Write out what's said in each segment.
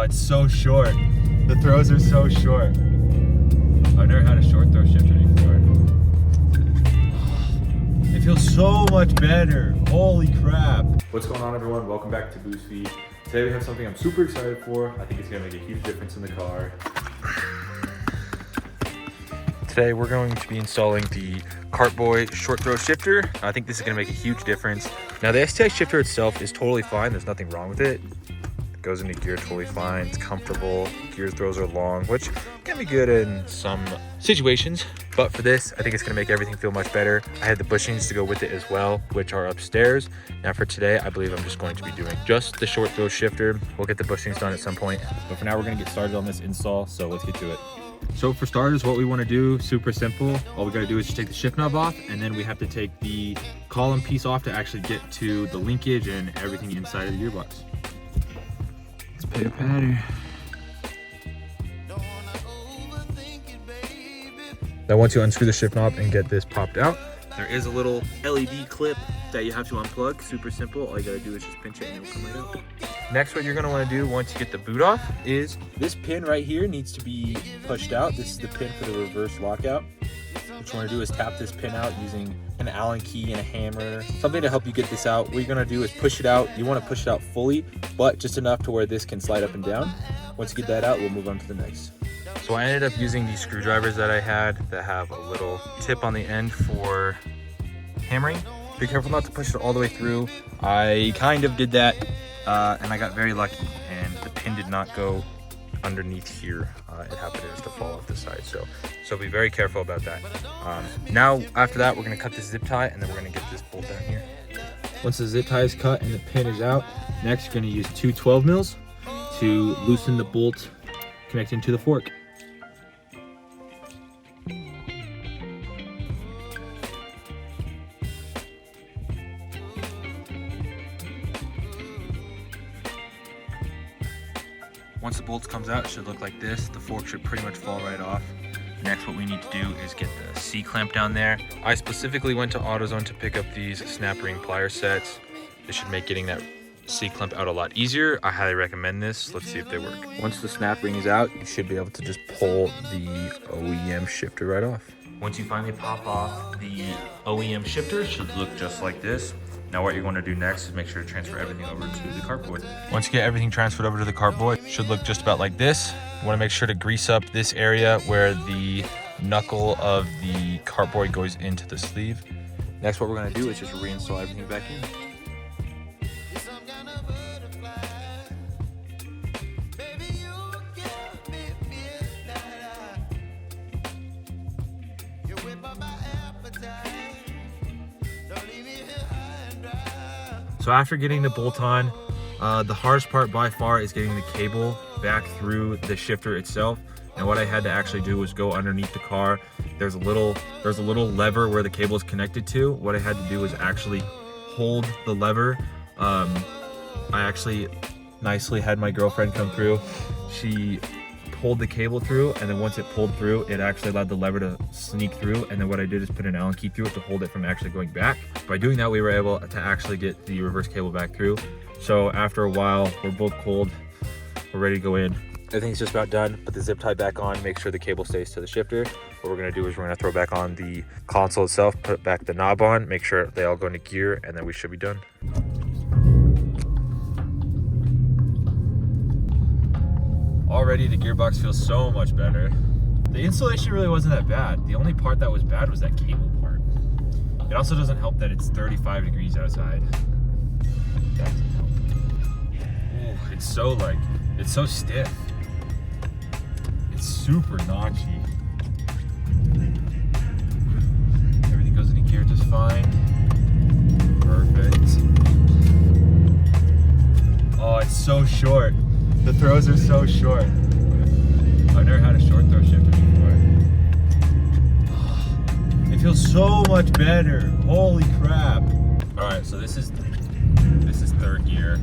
it's so short. The throws are so short. I've never had a short throw shifter before. It feels so much better. Holy crap. What's going on, everyone? Welcome back to Boost Feed. Today we have something I'm super excited for. I think it's gonna make a huge difference in the car. Today we're going to be installing the Kartboy short throw shifter. I think this is gonna make a huge difference. Now the STI shifter itself is totally fine. There's nothing wrong with it. It goes into gear totally fine. It's comfortable. Gear throws are long, which can be good in some situations. But for this, I think it's gonna make everything feel much better. I had the bushings to go with it as well, which are upstairs. Now for today, I believe I'm just going to be doing just the short throw shifter. We'll get the bushings done at some point. But for now, we're gonna get started on this install, so let's get to it. So for starters, what we want to do, super simple. All we got to do is just take the shift knob off, and then we have to take the column piece off to actually get to the linkage and everything inside of the gearbox. Let's pitter patter. Now once you unscrew the shift knob and get this popped out, there is a little LED clip that you have to unplug. Super simple. All you got to do is just pinch it and it'll come right out. Next, what you're going to want to do once you get the boot off is this pin right here needs to be pushed out. This is the pin for the reverse lockout. What you want to do is tap this pin out using an Allen key and a hammer, something to help you get this out. What you're going to do is push it out. You want to push it out fully, but just enough to where this can slide up and down. Once you get that out, we'll move on to the next. So I ended up using these screwdrivers that I had that have a little tip on the end for hammering. Be careful not to push it all the way through. I kind of did that. And I got very lucky, and the pin did not go underneath here. It happened just to fall off the side, so be very careful about that. Now, after that, we're gonna cut this zip tie, and then we're gonna get this bolt down here. Once the zip tie is cut and the pin is out, next you're gonna use two 12 mils to loosen the bolt connecting to the fork. Once the bolt comes out, it should look like this. The fork should pretty much fall right off. Next, what we need to do is get the C-clamp down there. I specifically went to AutoZone to pick up these snap ring plier sets. This should make getting that C-clamp out a lot easier. I highly recommend this. Let's see if they work. Once the snap ring is out, you should be able to just pull the OEM shifter right off. Once you finally pop off the OEM shifter, it should look just like this. Now what you're going to do next is make sure to transfer everything over to the Kartboy. Once you get everything transferred over to the Kartboy, it should look just about like this. You want to make sure to grease up this area where the knuckle of the Kartboy goes into the sleeve. Next, what we're going to do is just reinstall everything back in. So after getting the bolt on, the hardest part by far is getting the cable back through the shifter itself. And what I had to actually do was go underneath the car. There's a little lever where the cable is connected to. What I had to do was actually hold the lever. I actually nicely had my girlfriend come through. She pulled the cable through, and then once it pulled through, it actually allowed the lever to sneak through, and then what I did is put an Allen key through it to hold it from actually going back. By doing that, we were able to actually get the reverse cable back through. So after a while, we're both cold, we're ready to go in. Everything's just about done. Put the zip tie back on, make sure the cable stays to the shifter. What we're gonna do is we're gonna throw back on the console itself, put back the knob on, make sure they all go into gear, and then we should be done. Already the gearbox feels so much better. The installation really wasn't that bad. The only part that was bad was that cable part. It also doesn't help that it's 35 degrees outside. That doesn't help. Ooh, it's so stiff. It's super notchy. Everything goes into gear just fine. Perfect. Oh, it's so short. The throws are so short. I've never had a short throw shifter before. It feels so much better. Holy crap. All right, so this is third gear.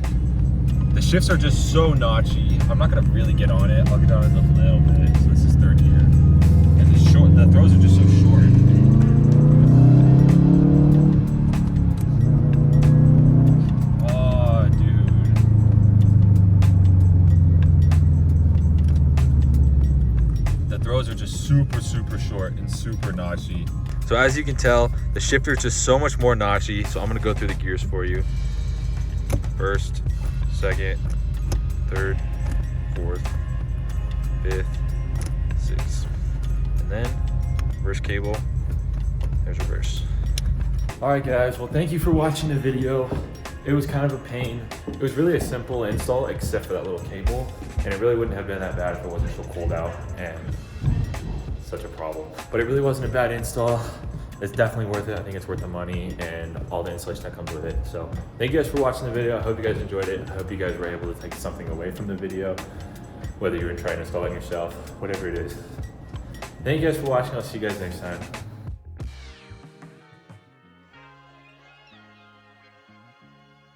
The shifts are just so notchy. I'm not gonna really get on it. I'll get on it a little bit. So this is third gear. And the throws are just so short. throws are just super short and super notchy. So as you can tell, the shifter is just so much more notchy. So I'm gonna go through the gears for you. First, second, third, fourth, fifth, sixth. And then reverse cable, there's reverse. All right guys, well thank you for watching the video. It was kind of a pain. It was really a simple install except for that little cable, and it really wouldn't have been that bad if it wasn't so cold out and such a problem. But it really wasn't a bad install. It's definitely worth it. I think it's worth the money and all the installation that comes with it. So thank you guys for watching the video. I hope you guys enjoyed it. I hope you guys were able to take something away from the video, whether you were trying to install it yourself, whatever it is. Thank you guys for watching. I'll see you guys next time.